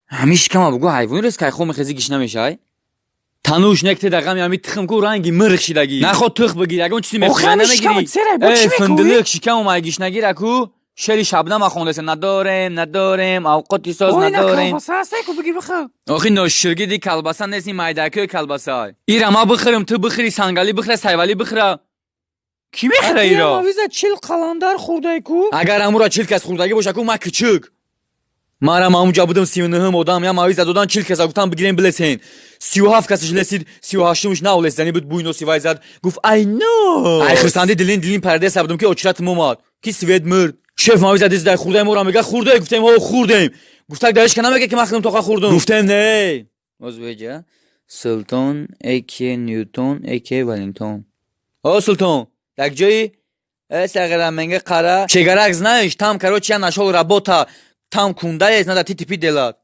همیشه کما بگو حیوانی رس که خو مخزی گیش نمیشه تنوش نکته دقم یامی تخم کو رنگی مرخ شیدگی نخو تخ بگیر اگه اون چیزی مخزن نمیگیری فندلک شکم ما گیش نگیر اكو شری شبنم اخونده ندارم اوقاتی ساز ندارم آخی نوشرگی دی کلباسا نیستی مایداکی کلباسا ایرا ما بخرم تو بخری سنگالی بخره سایوالی بخره کی بخره ایرا چیل قلندر خورده کو اگر امورا چیل کس خوردگی باشه کو ما küçük Mara mamuca budum 29 odam ya mavi zadodan çil kesa gutan bigirem bilesin 37 kasış lesid 38mış na olesani bud buyno sivayzad guf I know ay xırstandi dilin perde sabdum ki oçrat mumat ki sved mırd şef mavi zadiz der xurdayım ora mega xurday guftem ho xurdayım guftak darish kana mega ki maxdum toqa xurdum guftem ne ozveja Sultan eke Newton eke Wellington o Sultan tak joyi сагара менге қара чегарак знаешь там короче я нашел работа Там кунда есть, надо ты типи делать.